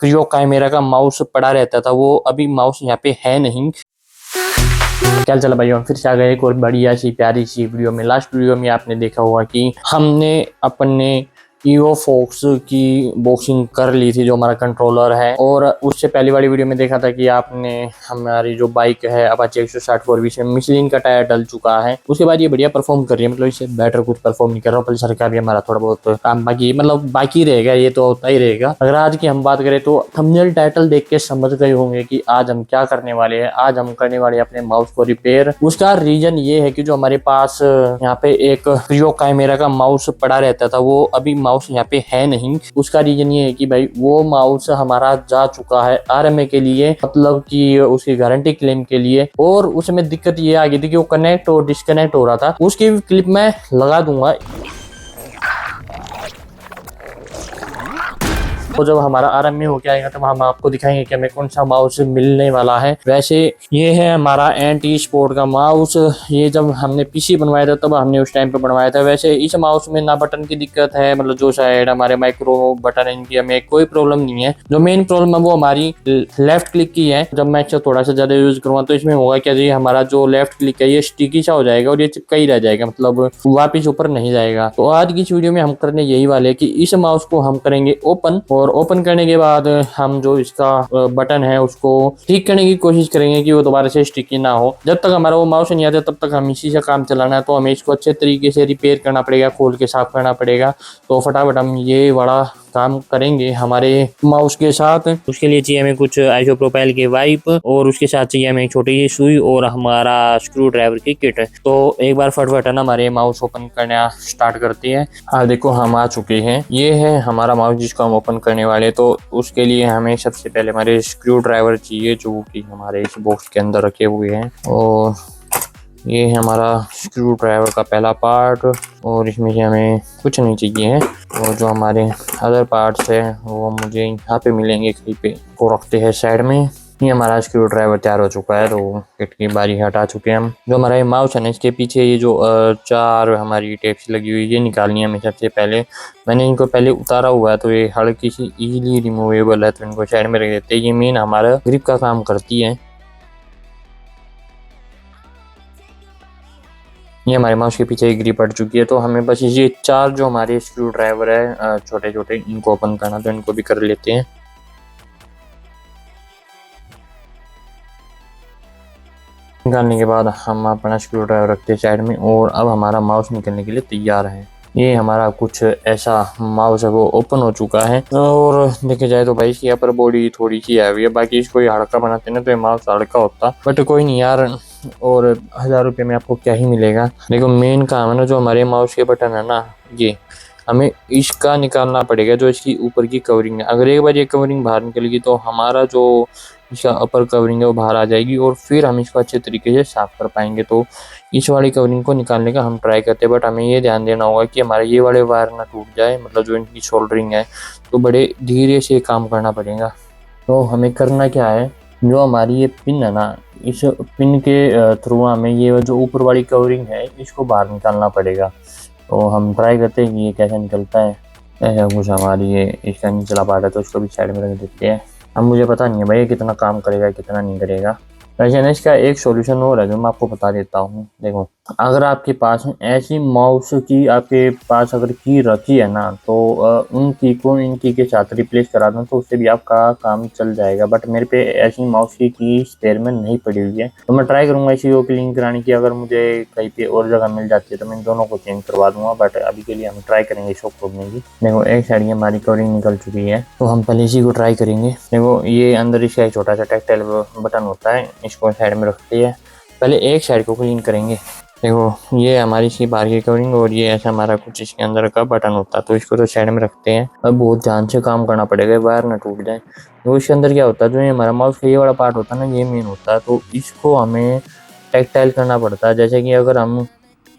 Creo camera का mouse पड़ा रहता था, वो अभी माउस यहाँ पे है नहीं। क्या चला भाइयों, फिर से आ गए एक और बढ़िया सी प्यारी सी वीडियो में। लास्ट वीडियो में आपने देखा होगा कि हमने अपने ईवो फॉक्स की बॉक्सिंग कर ली थी, जो हमारा कंट्रोलर है। और उससे पहली वाली वीडियो में देखा था कि आपने हमारी जो बाइक है अपाचे 160 420 में मिशलिन का टायर डल चुका है। उसके बाद ये बढ़िया परफॉर्म कर रही है, मतलब इससे बेटर कुछ परफॉर्म नहीं कर रहा। पल्सर का भी हमारा थोड़ा बहुत काम बाकी, मतलब बाकी रहेगा, ये तो होता ही रहेगा। अगर आज की हम बात करें तो थंबनेल टाइटल देख के समझ गए होंगे कि आज हम क्या करने वाले हैं। आज हम करने वाले अपने माउस को रिपेयर। उसका रीजन ये है कि जो हमारे पास यहाँ पे एक क्रियो कैमेरा का माउस पड़ा रहता था, वो अभी माउस यहाँ पे है नहीं। उसका रीजन ये है कि भाई वो माउस हमारा जा चुका है आरएमए के लिए, मतलब कि उसकी गारंटी क्लेम के लिए। और उसमें दिक्कत ये आ गई थी कि वो कनेक्ट और डिस्कनेक्ट हो रहा था। उसकी क्लिप मैं लगा दूंगा। तो जब हमारा आरएमए हो के आएगा तब हम आपको दिखाएंगे कि हमें कौन सा माउस मिलने वाला है। वैसे ये है हमारा एंटी स्पोर्ट का माउस। ये जब हमने पीसी बनवाया था तब हमने उस टाइम पे बनवाया था। वैसे इस माउस में ना बटन की दिक्कत है, मतलब जो साइड हमारे माइक्रो बटन है इनकी हमें कोई प्रॉब्लम नहीं है। जो मेन प्रॉब्लम है वो हमारी लेफ्ट क्लिक की है। जब मैं इसे थोड़ा सा ज्यादा यूज करूँगा तो इसमें होगा क्या जी, हमारा जो लेफ्ट क्लिक है ये स्टिकी सा हो जाएगा और ये चिपका ही रह जाएगा, मतलब वापिस ऊपर नहीं जाएगा। तो आज की इस वीडियो में हम करने यही वाले कि इस माउस को हम करेंगे ओपन, और ओपन करने के बाद हम जो इसका बटन है उसको ठीक करने की कोशिश करेंगे कि वो दोबारा से स्टिकी ना हो। जब तक हमारा वो माउस नहीं आता तब तक हम इसी से काम चलाना है। तो हमें इसको अच्छे तरीके से रिपेयर करना पड़ेगा, खोल के साफ करना पड़ेगा। तो फटाफट हम ये बड़ा काम करेंगे हमारे माउस के साथ। उसके लिए चाहिए हमें कुछ आइसोप्रोपाइल के वाइप, और उसके साथ चाहिए हमें छोटी सी सुई और हमारा स्क्रू ड्राइवर की किट। तो एक बार फटाफट है ना हमारे माउस ओपन करना स्टार्ट करते हैं। हाँ देखो हम आ चुके हैं। ये है हमारा माउस जिसको हम ओपन करने वाले। तो उसके लिए हमें सबसे पहले हमारे स्क्रू ड्राइवर चाहिए, जो कि हमारे इस बॉक्स के अंदर रखे हुए हैं। और ये है हमारा स्क्रू ड्राइवर का पहला पार्ट, और इसमें से हमें कुछ नहीं चाहिए है। और जो हमारे अदर पार्ट्स है वो मुझे यहाँ पे मिलेंगे कहीं पे, को रखते हैं साइड में। ये हमारा स्क्रू ड्राइवर तैयार हो चुका है, तो किट की बारी हटा चुके हैं हम। जो हमारा ये माउस है ना, इसके पीछे ये जो चार हमारी टेप्स लगी हुई है ये निकालनी है हमें सबसे पहले। मैंने इनको पहले उतारा हुआ है तो ये हल्की सी इजीली रिमूवेबल है, तो इनको साइड में रख देते हैं। ये मेन हमारा ग्रिप का काम करती है। ये हमारे माउस के पीछे एक ग्रिप हट चुकी है। तो हमें बस ये चार जो हमारे स्क्रू ड्राइवर है छोटे छोटे, इनको ओपन करना, तो इनको भी कर लेते हैं। निकालने के बाद हम अपना स्क्रू ड्राइवर रखते हैं साइड में, और अब हमारा माउस निकलने के लिए तैयार है। ये हमारा कुछ ऐसा माउस है वो ओपन हो चुका है। और देखे जाए तो भाई इसकी अपर बॉडी थोड़ी सी हैवी है, बाकी इसको ये हल्का बनाते ना तो ये माउस हल्का होता, बट कोई नहीं यार। और 1000 रुपये में आपको क्या ही मिलेगा। देखो मेन काम है ना, जो हमारे माउस के बटन है ना, ये हमें इसका निकालना पड़ेगा, जो इसकी ऊपर की कवरिंग है। अगर एक बार ये कवरिंग बाहर निकलेगी तो हमारा जो इसका अपर कवरिंग है वो बाहर आ जाएगी, और फिर हम इसको अच्छे तरीके से साफ कर पाएंगे। तो इस वाली कवरिंग को निकालने का हम ट्राई करते हैं, बट हमें ये ध्यान देना होगा कि हमारे ये वाले वायर ना टूट जाए, मतलब जो इनकी सोल्डरिंग है। तो बड़े धीरे से काम करना पड़ेगा। तो हमें करना क्या है, जो हमारी ये पिन है ना, इस पिन के थ्रू हमें ये जो ऊपर वाली कवरिंग है इसको बाहर निकालना पड़ेगा। तो हम ट्राई करते हैं कि ये कैसे निकलता है। ऐसा कुछ हमारी ये इसका निचला पार्ट है, तो उसको भी साइड में रख देते हैं। अब मुझे पता नहीं है भाई कितना काम करेगा कितना नहीं करेगा। वैसे ना इसका एक सॉल्यूशन और है जो मैं आपको बता देता हूँ। देखो अगर आपके पास ऐसी माउस की आपके पास अगर की रखी है ना, तो उन की को इन की के साथ रिप्लेस करा दो, तो उससे भी आपका काम चल जाएगा। बट मेरे पे ऐसी माउस की स्पेयर में नहीं पड़ी हुई है, तो मैं ट्राई करूंगा इसी को क्लीन कराने की। अगर मुझे कहीं पे और जगह मिल जाती है तो मैं इन दोनों को चेंज करवा दूंगा, बट अभी के लिए हम ट्राई करेंगे इसको खोलने की। देखो एक साइड ये हमारी कवरिंग निकल चुकी है, तो हम पहले इसी को ट्राई करेंगे। देखो ये अंदर इसका एक छोटा सा टैक्टाइल बटन होता है, इसको साइड में रखते हैं। पहले एक साइड को क्लीन करेंगे। देखो ये हमारी इसकी बाहर की कवरिंग, और ये ऐसा हमारा कुछ इसके अंदर का बटन होता है, तो इसको तो साइड में रखते हैं। अब बहुत ध्यान से काम करना पड़ेगा, वायर ना टूट जाए। तो इसके अंदर क्या होता है, जो ये हमारा माउस का ये वाला पार्ट होता है ना, ये मेन होता है। तो इसको हमें टैक्टाइल करना पड़ता है। जैसे कि अगर हम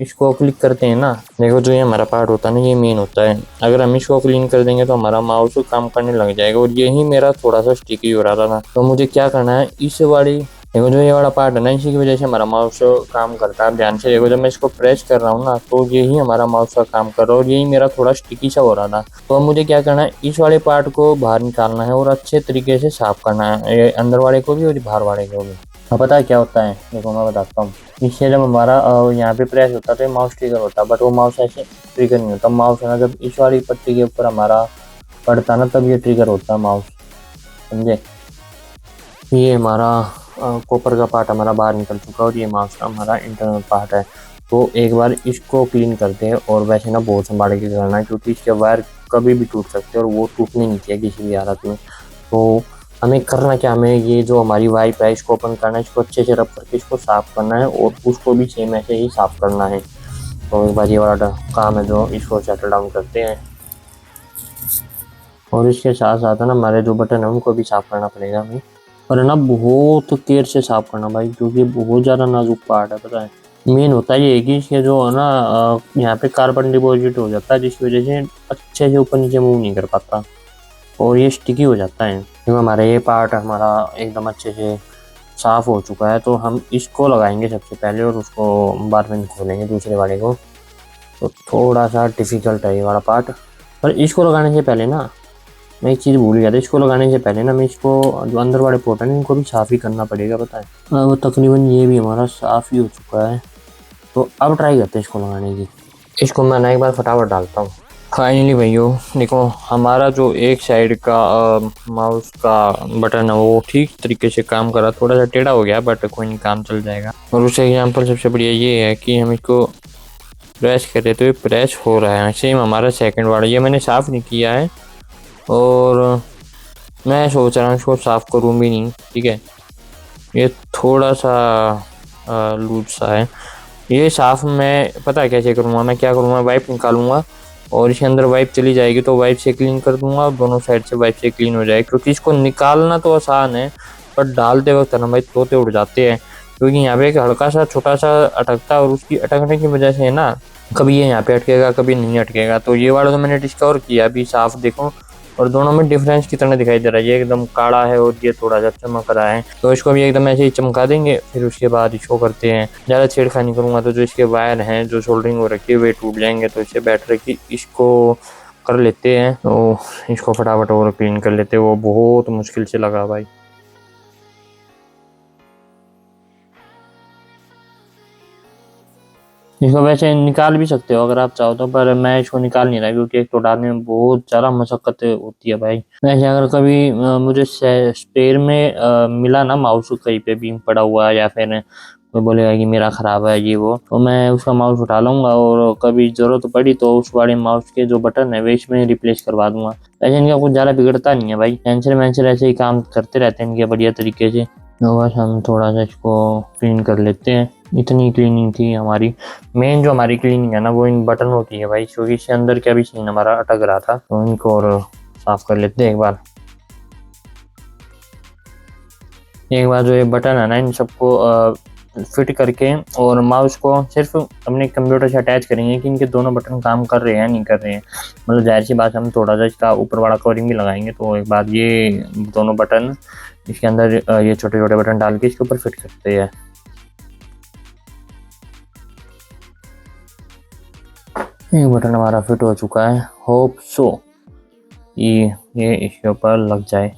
इसको क्लिक करते हैं ना, देखो जो ये हमारा पार्ट होता है ना, ये मेन होता है। अगर हम इसको क्लीन कर देंगे तो हमारा माउस काम करने लग जाएगा। और यही मेरा थोड़ा सा स्टिकी हो रहा था ना, तो मुझे क्या करना है, इस वाली देखो जो ये वाला पार्ट है ना, इसी की वजह से हमारा माउस काम करता है। आप ध्यान से देखो, जब मैं इसको प्रेस कर रहा हूँ ना, तो यही हमारा माउस का काम कर रहा है और यही मेरा थोड़ा स्टिकी सा हो रहा था। तो अब मुझे क्या करना है, इस वाले पार्ट को बाहर निकालना है और अच्छे तरीके से साफ करना है, ये अंदर वाले को भी और बाहर वाले को भी। अब पता है क्या होता है, देखो मैं बताता हूँ। इससे जब हमारा यहाँ पे प्रेस होता है तो माउस ट्रिगर होता है, बट वो माउस ऐसे ट्रिगर नहीं होता। माउस है ना, जब इस वाली पट्टी के ऊपर हमारा पड़ता है ना, तब ये ट्रिगर होता है माउस, समझे। ये हमारा कॉपर का पार्ट हमारा बाहर निकल चुका है और ये माउस का हमारा इंटरनल पार्ट है। तो एक बार इसको क्लीन करते हैं, और वैसे ना बहुत संभाल के करना है, क्योंकि इसके वायर कभी भी टूट सकते हैं और वो टूटने नहीं चाहिए किसी भी हालत में। तो हमें करना क्या, हमें ये जो हमारी वाइप है इसको ओपन करना है, इसको अच्छे से रब करके इसको साफ करना है और उसको भी सेम ऐसे ही साफ करना है। तो एक बार ये वाला काम है जो इसको सेटल डाउन करते हैं, और इसके साथ साथ है ना हमारे जो बटन है उनको भी साफ करना पड़ेगा हमें। और है ना बहुत केयर से साफ करना भाई, क्योंकि बहुत ज़्यादा नाजुक पार्ट है, पता है। मेन होता है ये कि इसके जो है ना यहाँ पे कार्बन डिपॉजिट हो जाता है, जिसकी वजह से अच्छे से ऊपर नीचे मूव नहीं कर पाता और ये स्टिकी हो जाता है। तो हमारा ये पार्ट हमारा एकदम अच्छे से साफ हो चुका है, तो हम इसको लगाएंगे सबसे पहले और उसको बाद में खोलेंगे दूसरे वाले को। तो थोड़ा सा डिफिकल्ट है ये वाला पार्ट, पर इसको लगाने से पहले ना मैं एक चीज़ भूल गया था। इसको लगाने से पहले ना मैं इसको जो अंदर वाले पोर्ट है इनको भी साफ़ ही करना पड़ेगा, पता है। वो तकरीबन ये भी हमारा साफ़ ही हो चुका है। तो अब ट्राई करते हैं इसको लगाने की। इसको मैं ना एक बार फटाफट डालता हूँ। फाइनली भैया देखो, हमारा जो एक साइड का माउस का बटन है वो ठीक तरीके से काम कर रहा, थोड़ा सा टेढ़ा हो गया बट कोई नहीं, काम चल जाएगा। और उससे एग्जाम्पल सबसे बढ़िया ये है कि हम इसको प्रेस करें तो ये प्रेस हो रहा है। सेम हमारा सेकंड वाला, ये मैंने साफ़ नहीं किया है और मैं सोच रहा हूँ इसको साफ़ करूँ भी नहीं, ठीक है। ये थोड़ा सा लूज सा है। ये साफ़ मैं पता है कैसे करूँगा, मैं क्या करूँगा, वाइप निकालूंगा और इसके अंदर वाइप चली जाएगी तो वाइप से क्लीन कर दूंगा और दोनों साइड से वाइप से क्लीन हो जाएगा। क्योंकि इसको निकालना तो आसान है, पर डालते वक्त ना भाई तोते उड़ जाते हैं, क्योंकि यहाँ पे एक हल्का सा छोटा सा अटकता है और उसकी अटकने की वजह से ना कभी ये यहाँ पे अटकेगा कभी नहीं अटकेगा। तो ये वाला तो मैंने डिस्कवर किया अभी, साफ देखो, और दोनों में डिफरेंस कितना दिखाई दे रहा है। ये एकदम काला है और ये थोड़ा सा चमक रहा है, तो इसको भी एकदम ऐसे ही चमका देंगे। फिर उसके बाद इसको करते हैं, ज़्यादा छेड़खानी करूँगा तो जो इसके वायर हैं जो सोल्डरिंग हो रखी है वे टूट जाएंगे। तो इससे बेटर है कि इसको कर लेते हैं, तो इसको फटाफट और क्लीन कर लेते हैं। वो बहुत मुश्किल से लगा भाई। इसको वैसे निकाल भी सकते हो अगर आप चाहो तो, पर मैं इसको निकाल नहीं रहा क्योंकि एक तो डालने में बहुत ज़्यादा मशक्कत होती है भाई। वैसे अगर कभी मुझे स्पेयर में मिला ना माउस कहीं पे भी पड़ा हुआ, या फिर कोई बोलेगा कि मेरा ख़राब है ये वो, तो मैं उसका माउस उठा लूँगा और कभी ज़रूरत पड़ी तो उस वाले माउस के जो बटन है वे इसमें रिप्लेस करवा दूंगा। वैसे इनका कुछ ज़्यादा बिगड़ता नहीं है भाई, पेंसिल वेंसिल ऐसे ही काम करते रहते हैं इनके बढ़िया तरीके से। तो बस हम थोड़ा सा इसको क्लीन कर लेते हैं। इतनी क्लीनिंग थी हमारी। मेन जो हमारी क्लीनिंग है ना वो इन बटनों की है भाई, क्योंकि इसके अंदर क्या भी सीन हमारा अटक रहा था, तो इनको और साफ कर लेते हैं एक बार। जो ये बटन है ना इन सबको फिट करके और माउस को सिर्फ अपने कंप्यूटर से अटैच करेंगे कि इनके दोनों बटन काम कर रहे हैं नहीं कर रहे हैं। मतलब जाहिर सी बात, हम थोड़ा सा इसका ऊपर वाला कवरिंग भी लगाएंगे। तो एक बार ये दोनों बटन इसके अंदर ये छोटे छोटे बटन डाल के इसके ऊपर फिट करते हैं। एक बटन हमारा फिट हो चुका है, होप सो ये इसके ऊपर लग जाए।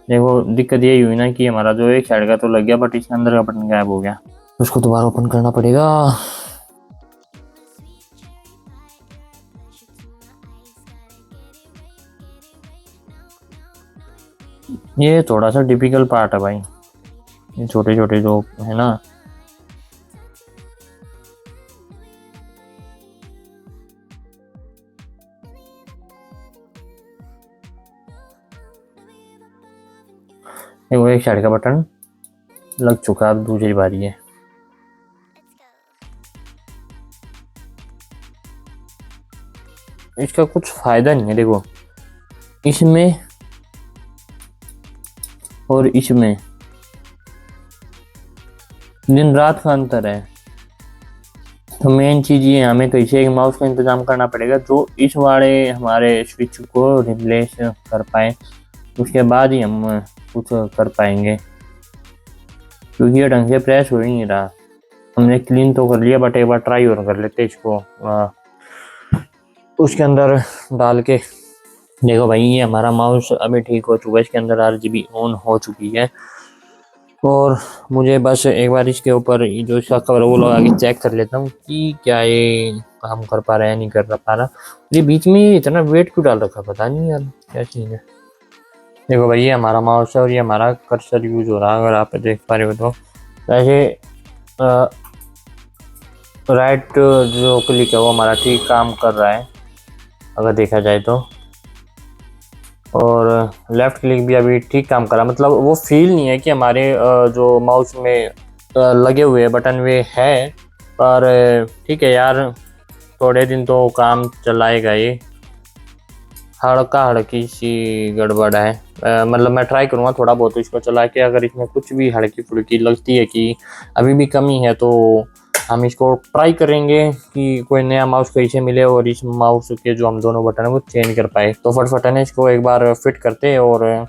देखो दिक्कत यही हुई ना कि हमारा जो एक साइड का तो लग गया, बट इसके अंदर का बटन गायब हो गया। उसको दोबारा ओपन करना पड़ेगा। ये थोड़ा सा डिफिकल्ट पार्ट है भाई, ये छोटे छोटे जो है ना। वो एक साइड का बटन लग चुका, अब दूसरी बारी है। इसका कुछ फायदा नहीं है, देखो इसमें और इसमें दिन रात का अंतर है। तो मेन चीज़ ये हमें तो इसे एक माउस का इंतज़ाम करना पड़ेगा जो इस वाले हमारे स्विच को रिप्लेस कर पाए, उसके बाद ही हम कुछ कर पाएंगे। क्योंकि ये ढंग से प्रेस हो ही नहीं रहा। हमने क्लीन तो कर लिया, बट एक बार ट्राई और कर लेते इसको उसके अंदर डाल के। देखो भाई, ये हमारा माउस अभी ठीक हो चुका है, इसके अंदर RGB ऑन हो चुकी है। और मुझे बस एक बार इसके ऊपर जो इसका कवर वो लगा के चेक कर लेता हूँ कि क्या ये काम कर पा रहा है या नहीं कर पा रहा। ये बीच में ये इतना वेट क्यों डाल रखा, पता नहीं यार क्या चीज़ है। देखो भाई, ये हमारा माउस है और ये हमारा कर्सर यूज हो रहा है, अगर आप देख पा रहे हो तो। वैसे राइट जो क्लिक है वो हमारा ठीक काम कर रहा है अगर देखा जाए तो, और लेफ़्ट क्लिक भी अभी ठीक काम कर रहा है। मतलब वो फील नहीं है कि हमारे जो माउस में लगे हुए बटन वे है, पर ठीक है यार, थोड़े दिन तो काम चलाएगा ये। हड़की सी गड़बड़ है। मतलब मैं ट्राई करूँगा थोड़ा बहुत इसको चला के, अगर इसमें कुछ भी हल्की फुल्की लगती है कि अभी भी कमी है तो हम इसको ट्राई करेंगे कि कोई नया माउस कैसे मिले और इस माउस के जो हम दोनों बटन है वो चेंज कर पाए। तो फटाफट इसको एक बार फिट करते हैं और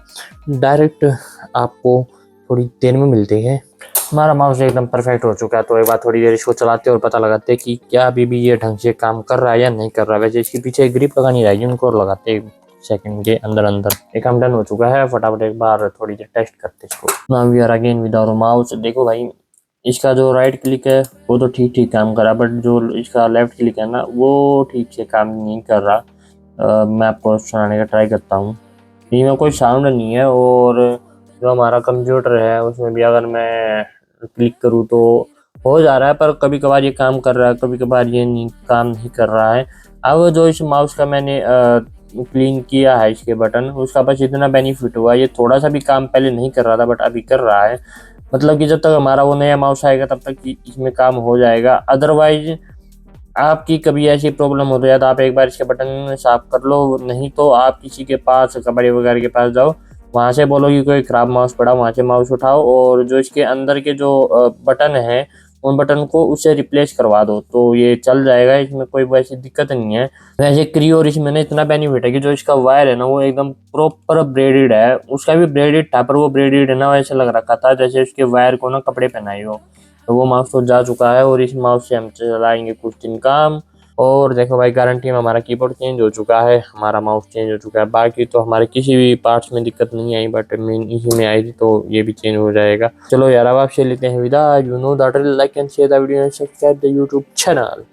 डायरेक्ट आपको थोड़ी देर में मिलते हैं। हमारा माउस एकदम परफेक्ट हो चुका है, तो एक बार थोड़ी देर इसको चलाते और पता लगाते हैं कि क्या अभी भी ये ढंग से काम कर रहा है या नहीं कर रहा है। वैसे इसके पीछे ग्रिप लगानी रहेगी उनको, और लगाते हैं सेकंड के अंदर अंदर। एक काम डन हो चुका है, फटाफट एक बार थोड़ी देर टेस्ट करते हैं इसको। Now we are again with our mouse. देखो भाई, इसका जो राइट क्लिक है वो तो ठीक ठीक काम कर रहा है, बट जो इसका लेफ्ट क्लिक है ना वो ठीक से काम नहीं कर रहा। मैं आपको सुनाने का ट्राई करता हूँ। इसमें कोई साउंड नहीं है, और जो हमारा कंप्यूटर है उसमें भी अगर मैं क्लिक करूँ तो हो जा रहा है, पर कभी कभार ये काम कर रहा है, कभी कभार ये नहीं काम नहीं कर रहा है। अब जो इस माउस का मैंने क्लीन किया है इसके बटन, उसका बस इतना बेनिफिट हुआ, ये थोड़ा सा भी काम पहले नहीं कर रहा था बट अभी कर रहा है। मतलब कि जब तक हमारा वो नया माउस आएगा तब तक इसमें काम हो जाएगा। अदरवाइज आपकी कभी ऐसी प्रॉब्लम हो जाए तो आप एक बार इसके बटन साफ कर लो, नहीं तो आप किसी के पास कपड़े वगैरह के पास जाओ, वहाँ से बोलो कि कोई ख़राब माउस पड़ा, वहाँ से माउस उठाओ और जो इसके अंदर के जो बटन है उन बटन को उससे रिप्लेस करवा दो, तो ये चल जाएगा। इसमें कोई वैसी दिक्कत नहीं है। वैसे क्रियो और इसमें ना इतना बेनिफिट है कि जो इसका वायर है ना वो एकदम प्रॉपर ब्रेडेड है। उसका भी ब्रेडेड था, पर वो ब्रेडेड है ना वैसे लग रखा था जैसे उसके वायर को ना कपड़े पहनाए हो। तो वो माउस तो जा चुका है और इस माउस से हम चलाएंगे कुछ दिन काम। और देखो भाई, गारंटी में हमारा कीबोर्ड चेंज हो चुका है, हमारा माउस चेंज हो चुका है। बाकी तो हमारे किसी भी पार्ट्स में दिक्कत नहीं आई, बट मेन इसी में आई थी, तो ये भी चेंज हो जाएगा। चलो यार, अब आपसे लेते हैं विदा। You know that, like and share the video and subscribe the YouTube channel.